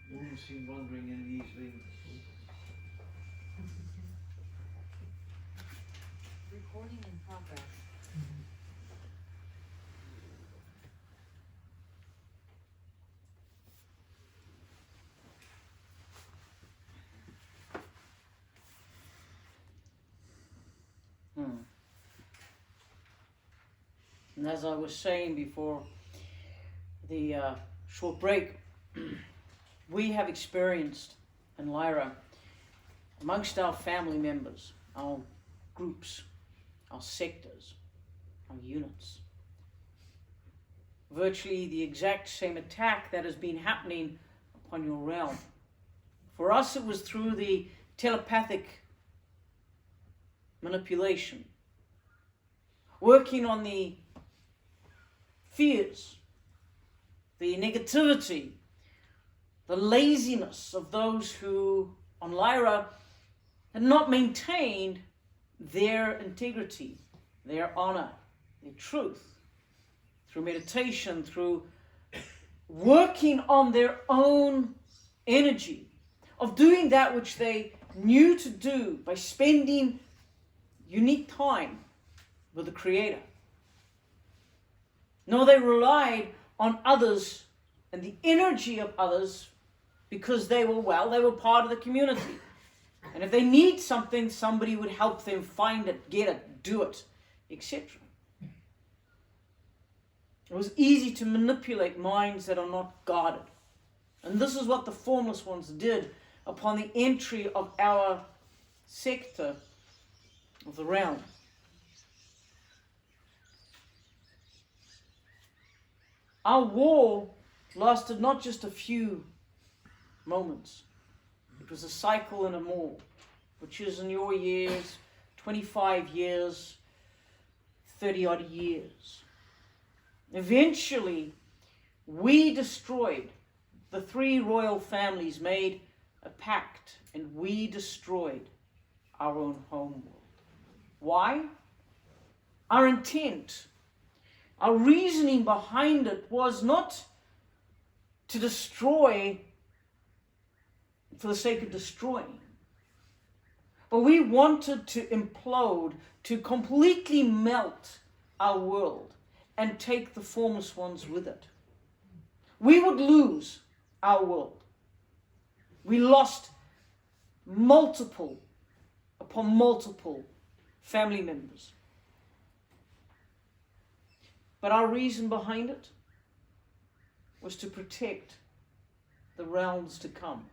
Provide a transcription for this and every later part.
Moving, wandering in these rings. Recording in progress. And as I was saying before the short break, we have experienced in Lyra, amongst our family members, our groups, our sectors, our units, virtually the exact same attack that has been happening upon your realm. For us, it was through the telepathic manipulation, working on the fears, the negativity, the laziness of those who on Lyra had not maintained their integrity, their honor, their truth, through meditation, through working on their own energy, of doing that which they knew to do by spending unique time with the Creator. No, they relied on others and the energy of others because they were part of the community. And if they need something, somebody would help them find it, get it, do it, etc. It was easy to manipulate minds that are not guarded. And this is what the formless ones did upon the entry of our sector of the realm. Our war lasted not just a few moments. It was a cycle and a more, which is in your years, 25 years, 30 odd years. Eventually, we destroyed, the three royal families made a pact, and we destroyed our own home world. Why? Our intent, our reasoning behind it was not to destroy for the sake of destroying, but we wanted to implode, to completely melt our world and take the formless ones with it. We would lose our world. We lost multiple upon multiple family members. But our reason behind it was to protect the realms to come.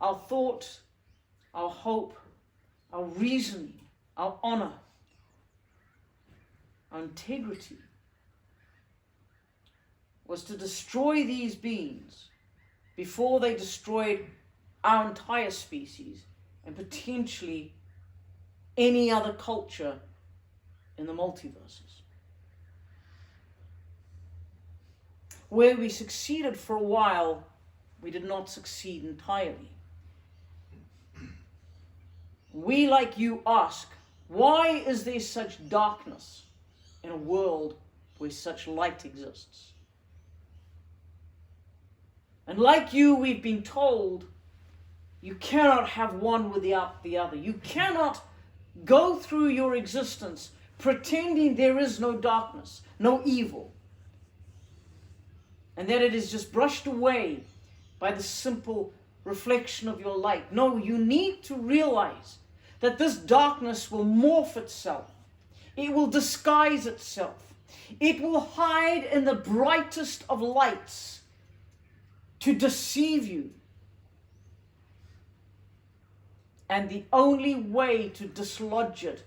Our thought, our hope, our reasoning, our honor, our integrity was to destroy these beings before they destroyed our entire species and potentially any other culture in the multiverses. Where we succeeded for a while, we did not succeed entirely. We, like you, ask, why is there such darkness in a world where such light exists? And like you, we've been told, you cannot have one without the other. You cannot go through your existence pretending there is no darkness, no evil, and that it is just brushed away by the simple reflection of your light. No, you need to realize that this darkness will morph itself. It will disguise itself. It will hide in the brightest of lights to deceive you. And the only way to dislodge it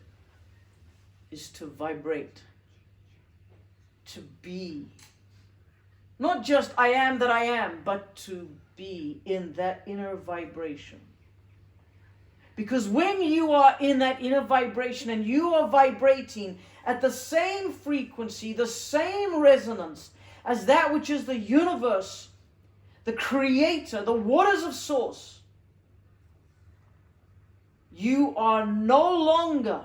is to vibrate, to be. Not just I am that I am, but to be in that inner vibration. Because when you are in that inner vibration and you are vibrating at the same frequency, the same resonance as that which is the universe, the creator, the waters of source, you are no longer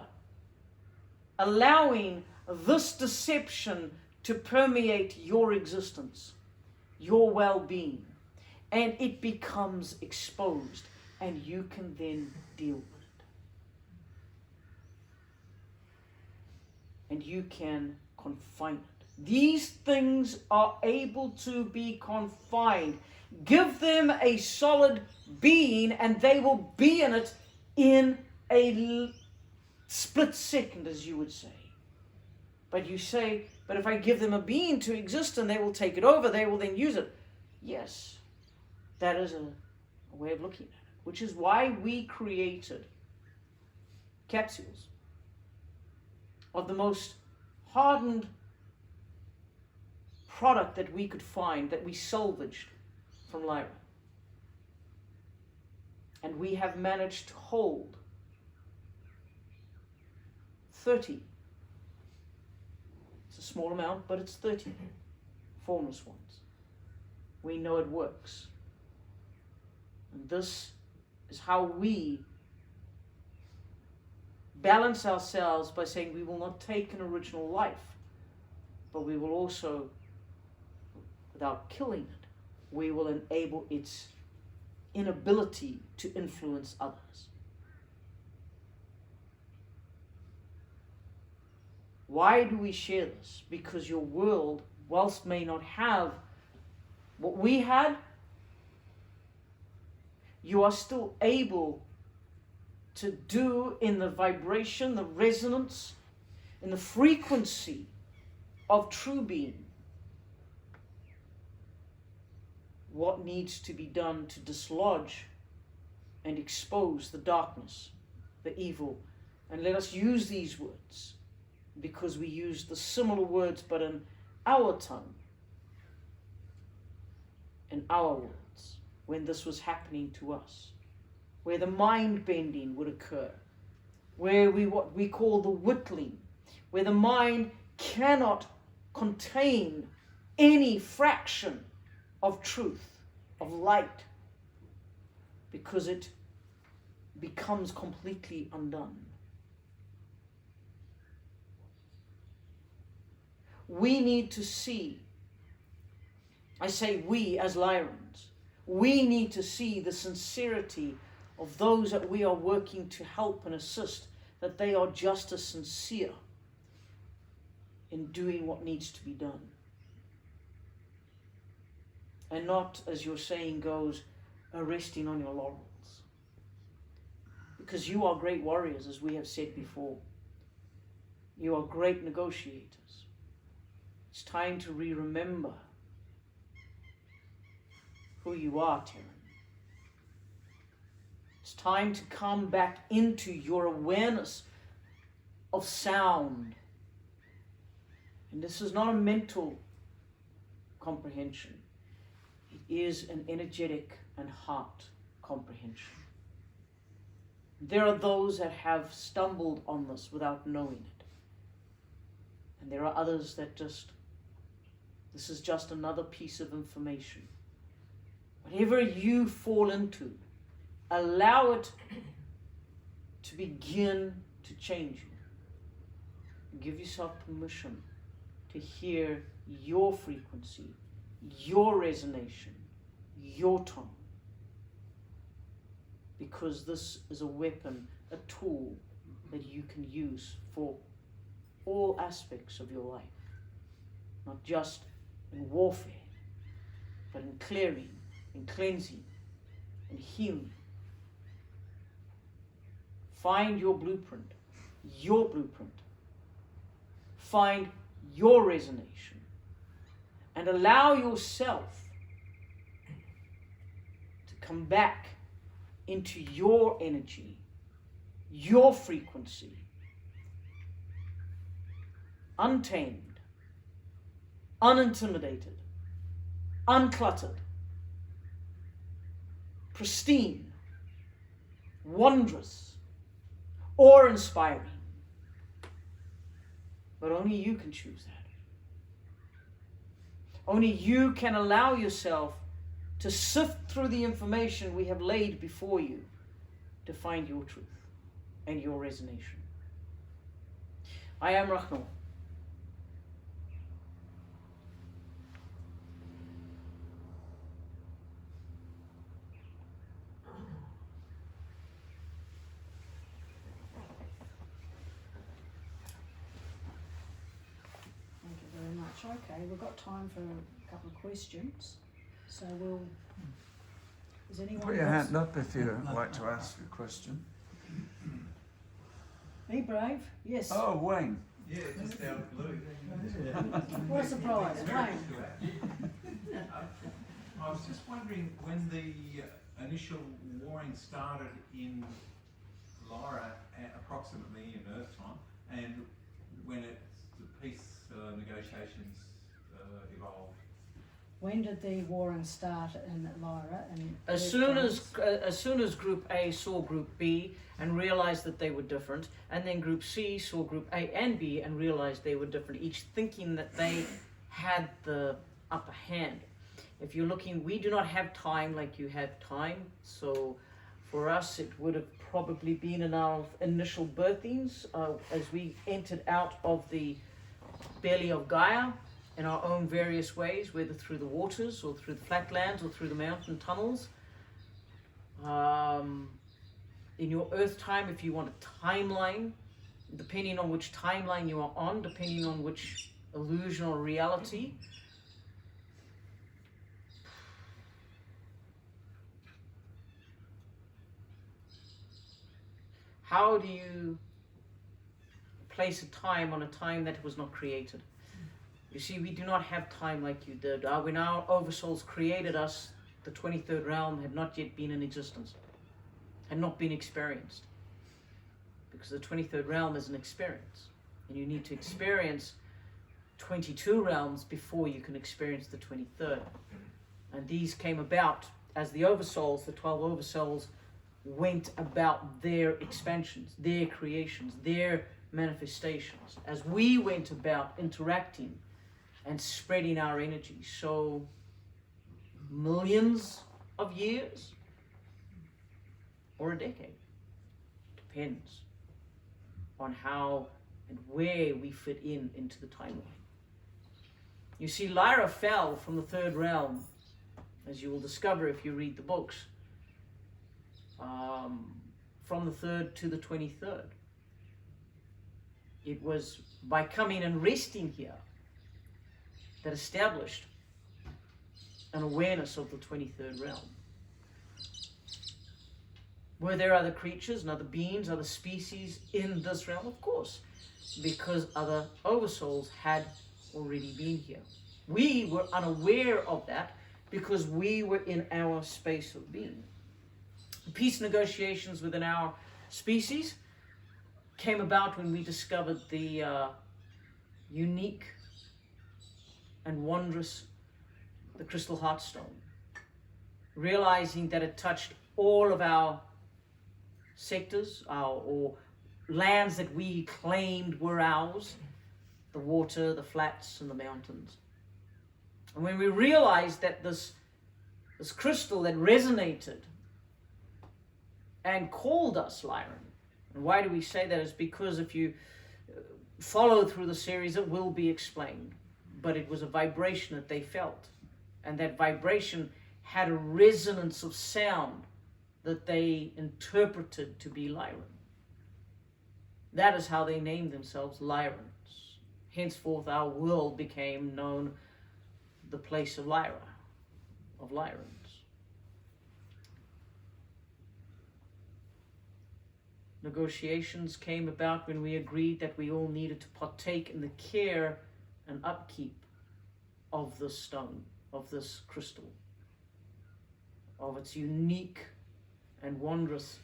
allowing this deception to permeate your existence. your well-being, and it becomes exposed, and you can then deal with it. And you can confine it. These things are able to be confined. Give them a solid being, and they will be in it in a split second, as you would say. But you say, but if I give them a being to exist and they will take it over, they will then use it. Yes, that is a way of looking at it, which is why we created capsules of the most hardened product that we could find, that we salvaged from Lyran. And we have managed to hold 30. It's a small amount, but it's 30 formless ones. We know it works. And this is how we balance ourselves by saying we will not take an original life, but we will also, without killing it, we will enable its inability to influence others. Why do we share this? Because your world, whilst may not have what we had, you are still able to do in the vibration, the resonance, in the frequency of true being what needs to be done to dislodge and expose the darkness, the evil. And let us use these words, because we use the similar words but in our tongue, in our words, when this was happening to us, where the mind bending would occur, where what we call the whittling, where the mind cannot contain any fraction of truth, of light, because it becomes completely undone. We need to see, I say we as Lyrans, we need to see the sincerity of those that we are working to help and assist, that they are just as sincere in doing what needs to be done. And not, as your saying goes, resting on your laurels. Because you are great warriors, as we have said before. You are great negotiators. It's time to remember who you are, Terran. It's time to come back into your awareness of sound. And this is not a mental comprehension. It is an energetic and heart comprehension. There are those that have stumbled on this without knowing it. And there are others that this is just another piece of information. Whatever you fall into, allow it to begin to change you. Give yourself permission to hear your frequency, your resonation, your tone. Because this is a weapon, a tool that you can use for all aspects of your life. Not just in warfare, but in clearing, in cleansing, in healing. Find your blueprint, your blueprint. Find your resonation, and allow yourself to come back into your energy, your frequency, untamed, unintimidated, uncluttered, pristine, wondrous, awe-inspiring. But only you can choose that. Only you can allow yourself to sift through the information we have laid before you to find your truth and your resonation. I am Rachnol. Okay, we've got time for a couple of questions. So is anyone Put your else? hand up if you'd like to ask a question. Be brave. Yes. Oh, Wayne. Yeah, just out of blue. What a surprise. Wayne. I was just wondering when the initial warring started in Lyra, approximately in Earth time, and when the peace negotiations evolved. When did the warring start in Lyra? And As soon as Group A saw Group B and realized that they were different, and then Group C saw Group A and B and realized they were different, each thinking that they had the upper hand. If you're looking, we do not have time like you have time, so for us it would have probably been in our initial birthings as we entered out of the belly of Gaia in our own various ways, whether through the waters or through the flatlands or through the mountain tunnels. In your Earth time, if you want a timeline, depending on which timeline you are on, depending on which illusion or reality, how do you place a time on a time that was not created? You see, we do not have time like you did. When our oversouls created us, the 23rd realm had not yet been in existence, had not been experienced. Because the 23rd realm is an experience. And you need to experience 22 realms before you can experience the 23rd. And these came about as the oversouls, the 12 oversouls, went about their expansions, their creations, their manifestations, as we went about interacting and spreading our energy. So millions of years or a decade, depends on how and where we fit into the timeline. You see, Lyra fell from the 3rd realm, as you will discover if you read the books, from the 3rd to the 23rd. It was by coming and resting here that established an awareness of the 23rd realm. Were there other creatures and other beings, other species in this realm? Of course, because other oversouls had already been here. We were unaware of that because we were in our space of being. Peace negotiations within our species came about when we discovered the unique and wondrous, the crystal heartstone, realizing that it touched all of our sectors, or lands that we claimed were ours, the water, the flats, and the mountains. And when we realized that this crystal that resonated and called us Lyran. And why do we say that? Is because if you follow through the series, it will be explained. But it was a vibration that they felt. And that vibration had a resonance of sound that they interpreted to be Lyran. That is how they named themselves Lyrans. Henceforth, our world became known the place of Lyra, of Lyrans. Negotiations came about when we agreed that we all needed to partake in the care and upkeep of this stone, of this crystal, of its unique and wondrous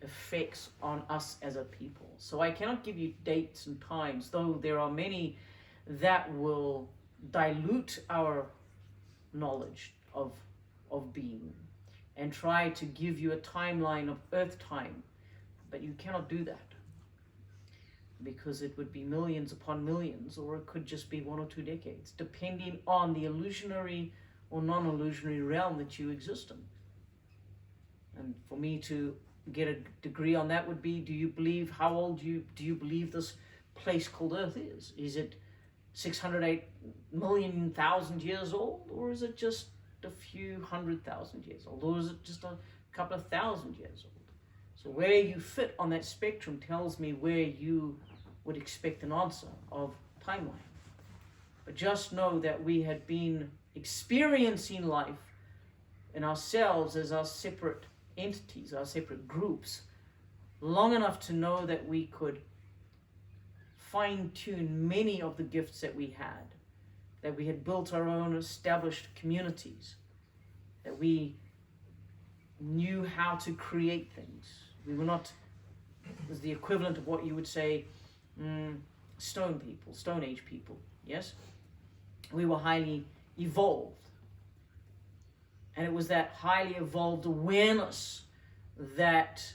effects on us as a people. So I cannot give you dates and times, though there are many that will dilute our knowledge of being and try to give you a timeline of Earth time. But you cannot do that, because it would be millions upon millions, or it could just be 1 or 2 decades, depending on the illusionary or non-illusionary realm that you exist in. And for me to get a degree on that would be, do you believe, how old do you believe this place called Earth is? Is it 608 million thousand years old, or is it just a few 100,000 years old, or is it just a couple of thousand years old? So where you fit on that spectrum tells me where you would expect an answer of timeline. but just know that we had been experiencing life in ourselves as our separate entities, our separate groups, long enough to know that we could fine-tune many of the gifts that we had built our own established communities, that we knew how to create things. We were not, it was the equivalent of what you would say, stone people, Stone Age people, yes? We were highly evolved. And it was that highly evolved awareness that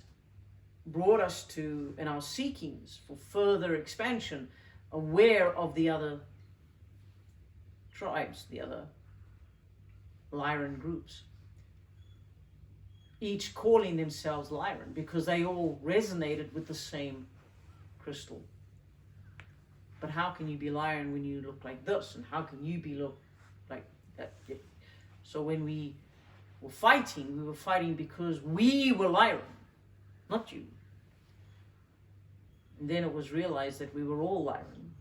brought us to, in our seekings for further expansion, aware of the other tribes, the other Lyran groups, each calling themselves Lyran because they all resonated with the same crystal. But how can you be Lyran when you look like this? And how can you be look like that? So when we were fighting because we were Lyran, not you. And then it was realized that we were all Lyran,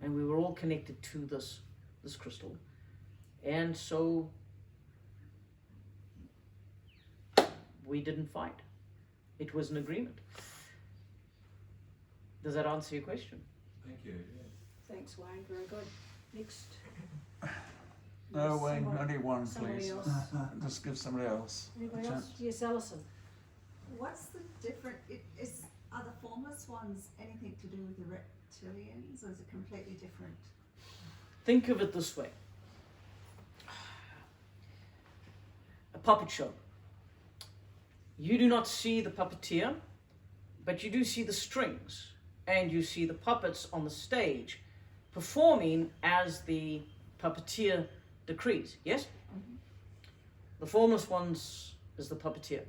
and we were all connected to this crystal. And so we didn't fight. It was an agreement. Does that answer your question? Thank you. Yes. Thanks, Wayne. Very good. Next. No, Yes, Wayne, someone- only one, somebody please. else. Just give somebody else. Anybody a else? chance. Yes, Alison. What's the different? Are the formless ones anything to do with the reptilians, or is it completely different? Think of it this way. A puppet show. You do not see the puppeteer, but you do see the strings, and you see the puppets on the stage performing as the puppeteer decrees, yes? The formless ones is the puppeteer.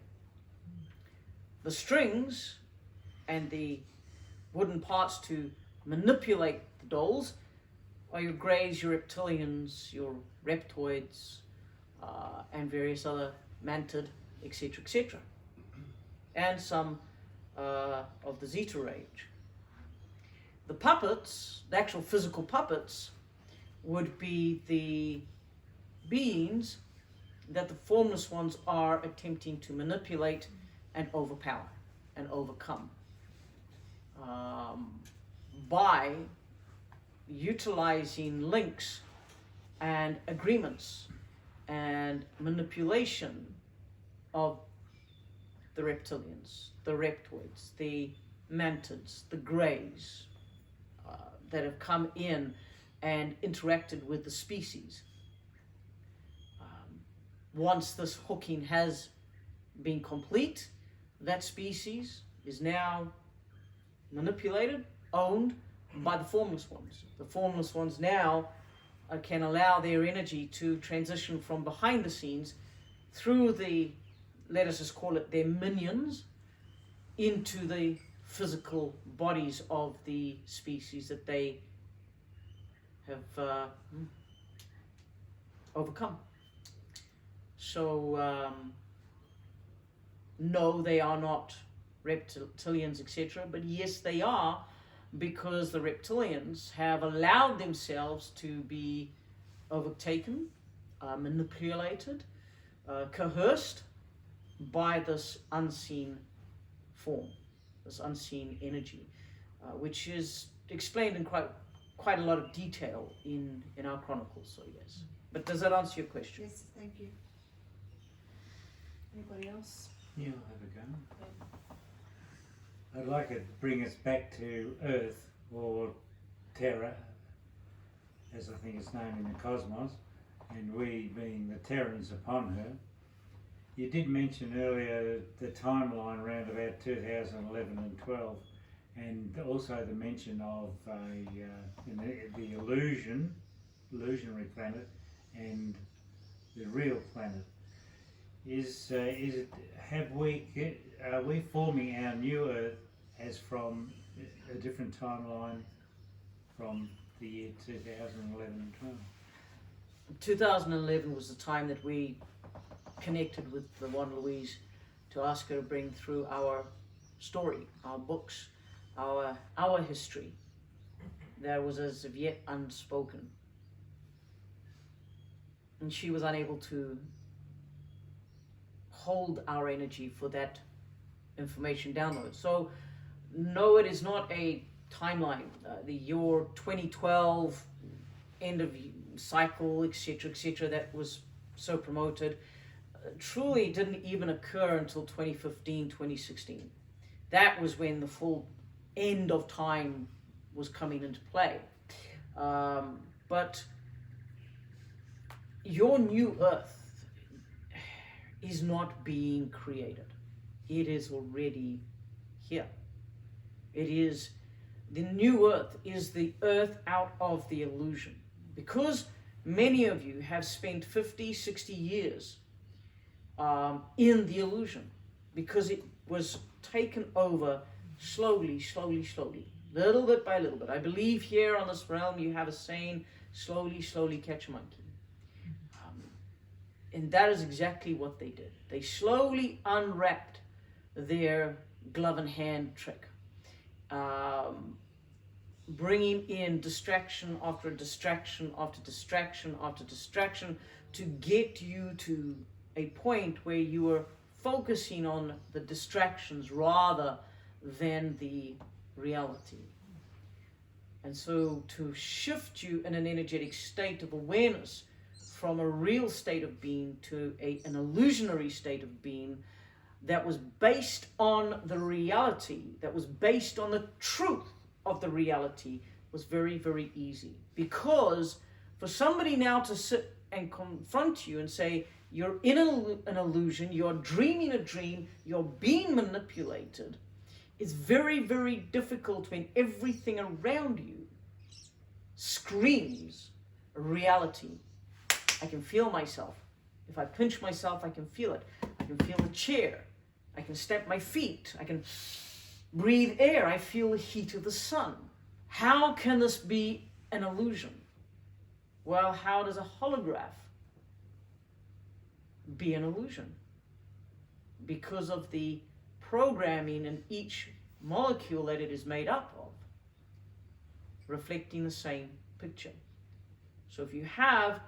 The strings and the wooden parts to manipulate the dolls are your greys, your reptilians, your reptoids, and various other mantid, etc., etc. And some of the Zeta range. The puppets, the actual physical puppets, would be the beings that the formless ones are attempting to manipulate and overpower and overcome by utilizing links and agreements and manipulation of the reptilians, the reptoids, the mantids, the greys that have come in and interacted with the species. Once this hooking has been complete, that species is now manipulated, owned by the formless ones. The formless ones now can allow their energy to transition from behind the scenes through the, let us just call it their minions, into the physical bodies of the species that they have overcome. So, no, they are not reptilians, etc., but yes, they are, because the reptilians have allowed themselves to be overtaken, manipulated, coerced by this unseen form, this unseen energy, which is explained in quite a lot of detail in our chronicles. So yes, but does that answer your question? Yes, thank you. Anybody else? Yeah, I'll have a go. I'd like to bring us back to Earth, or Terra, as I think it's known in the cosmos, and we being the Terrans upon her. You did mention earlier the timeline around about 2011 and 12, and also the mention of the illusionary planet, and the real planet. Are we forming our new Earth as from a different timeline from the year 2011 and 12? 2011 was the time that we connected with the one Louise to ask her to bring through our story, our books, our history that was as of yet unspoken. and she was unable to hold our energy for that information download. So no, it is not a timeline. Your 2012 end of cycle, etc., that was so promoted, truly didn't even occur until 2015, 2016. That was when the full end of time was coming into play. But your new earth is not being created. It is already here. It is, the new earth is the earth out of the illusion. Because many of you have spent 50, 60 years in the illusion, because it was taken over slowly, little bit by little bit. I believe here on this realm you have a saying, slowly catch a monkey. And that is exactly what they did. They slowly unwrapped their glove in hand trick, bringing in distraction after distraction after distraction after distraction to get you to a point where you are focusing on the distractions rather than the reality. And so to shift you in an energetic state of awareness from a real state of being to an illusionary state of being that was based on the reality, that was based on the truth of the reality, was very, very easy. Because for somebody now to sit and confront you and say, you're in an illusion, you're dreaming a dream, you're being manipulated, it's very, very difficult when everything around you screams reality. I can feel myself. If I pinch myself, I can feel it. I can feel the chair. I can stamp my feet. I can breathe air. I feel the heat of the sun. How can this be an illusion? Well, how does a holograph be an illusion? Because of the programming in each molecule that it is made up of, reflecting the same picture. So if you have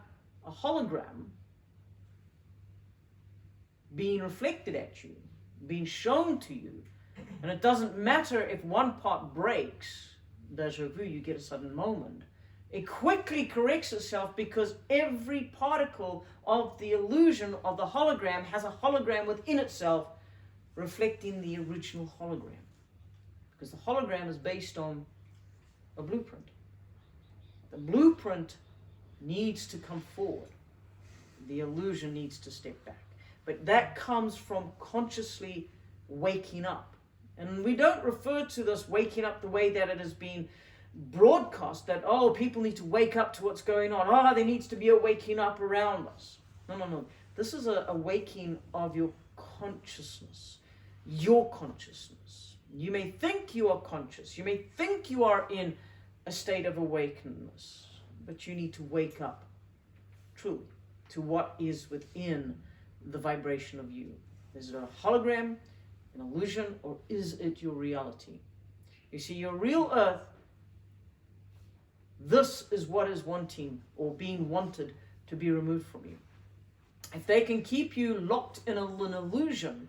a hologram being reflected at you, being shown to you, and it doesn't matter if one part breaks, deja vu, you get a sudden moment, it quickly corrects itself because every particle of the illusion of the hologram has a hologram within itself reflecting the original hologram. Because the hologram is based on a blueprint. The blueprint needs to come forward. The illusion needs to step back. But that comes from consciously waking up. And we don't refer to this waking up the way that it has been broadcast, that, oh, people need to wake up to what's going on. Oh, there needs to be a waking up around us. No. This is a waking of your consciousness. Your consciousness. You may think you are conscious. You may think you are in a state of awakeness. But you need to wake up truly to what is within the vibration of you. Is it a hologram, an illusion, or is it your reality? You see, your real earth, this is what is wanting or being wanted to be removed from you. If they can keep you locked in an illusion,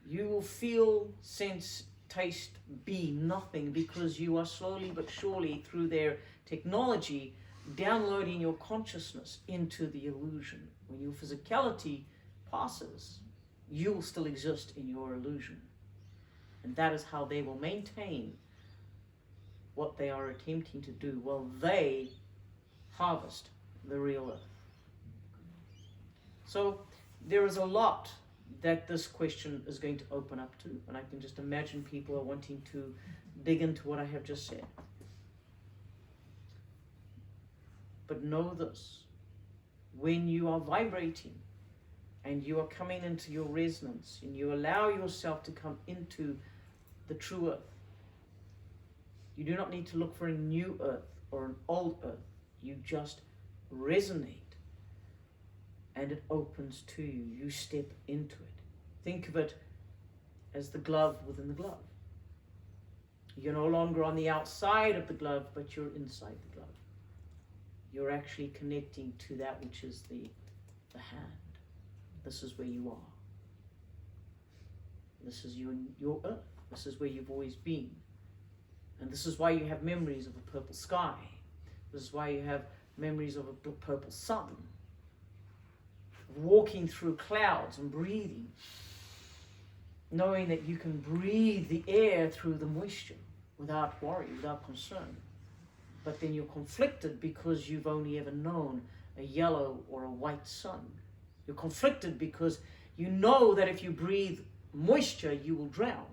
you will feel, sense, taste, be nothing, because you are slowly but surely through their technology downloading your consciousness into the illusion. When your physicality passes, you will still exist in your illusion. And that is how they will maintain what they are attempting to do while they harvest the real earth. So there is a lot that this question is going to open up to, and I can just imagine people are wanting to dig into what I have just said. But know this, when you are vibrating and you are coming into your resonance and you allow yourself to come into the true earth, you do not need to look for a new earth or an old earth. You just resonate and it opens to you. You step into it. Think of it as the glove within the glove. You're no longer on the outside of the glove, but you're inside the glove. you're actually connecting to that which is the hand. This is where you are. This is your earth. This is where you've always been. And this is why you have memories of a purple sky. This is why you have memories of a purple sun. Walking through clouds and breathing. Knowing that you can breathe the air through the moisture without worry, without concern. But then you're conflicted because you've only ever known a yellow or a white sun. You're conflicted because you know that if you breathe moisture, you will drown.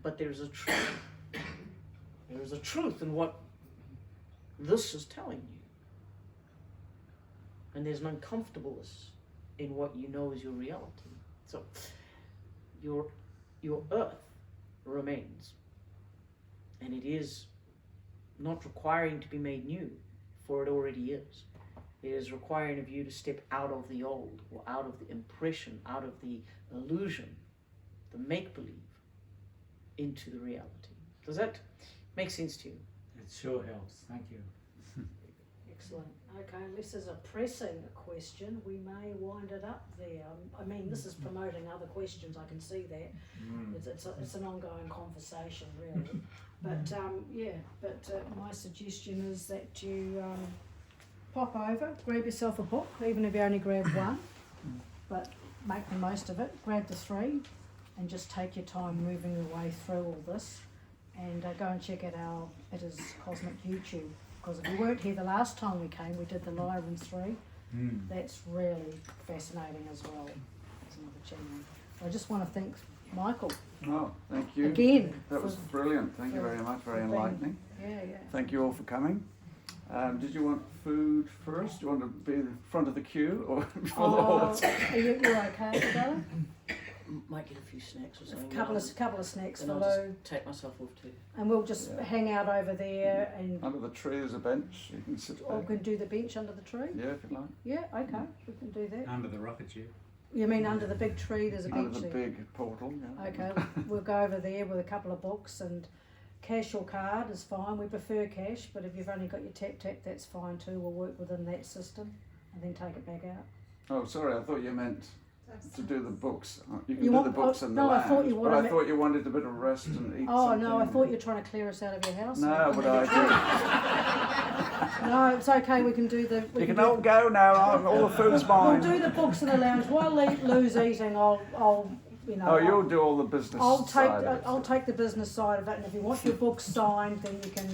But there's a truth. There is a truth in what this is telling you. And there's an uncomfortableness in what you know is your reality. So your earth remains. And it is not requiring to be made new, for it already is. It is requiring of you to step out of the old, or out of the impression, out of the illusion, the make-believe, into the reality. Does that make sense to you? It sure helps. Thank you. Excellent. Okay, unless there's a pressing question, we may wind it up there. I mean, this is promoting other questions, I can see that. It's an ongoing conversation, really. But my suggestion is that you pop over, grab yourself a book, even if you only grab one, but make the most of it. Grab the 3 and just take your time moving your way through all this, and go and check out our It Is Cosmic YouTube. Because if you weren't here the last time we came, we did the Lyran 3. That's really fascinating as well. It's another channel. I just want to thank Michael. Oh, thank you. Again. That was brilliant. Thank you very much. Very enlightening. Yeah. Thank you all for coming. Did you want food first? Do you want to be in front of the queue or before the horse? You're okay, darling? Might get a few snacks or A something. couple of snacks and for I'll Lou. just take myself off too. And we'll just hang out over there, and Under the tree is a bench. You can sit or we back. can do the bench under the tree. Yeah, if you like. Yeah, okay, we can do that. Under the rocket ship. You mean under the big tree? There's a bench Under the there. big portal. Yeah. Okay, we'll go over there with a couple of books, and cash or card is fine. We prefer cash, but if you've only got your tap, that's fine too. We'll work within that system and then take it back out. Oh, sorry. I thought you meant to do the books. You can You do want- the books oh, and no, the I land. thought you but wanted I thought you wanted a bit of rest and eat Oh something. no, I thought you were trying to clear us out of your house. No, but I No, it's okay. We can do the. do. You can all go now. All the food's We'll mine. do the books in the lounge while Lou's eating. I'll Oh, you'll do all the business side of it. I'll take the business side of it, and if you want your book signed, then you can.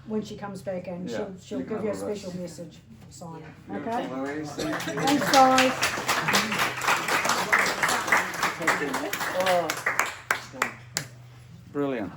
When she comes back in, Yeah, she'll you can give you a have a rest. special message. Sign it. Okay. Beautiful, Louise. Thank you. Thanks, guys. Oh, Brilliant.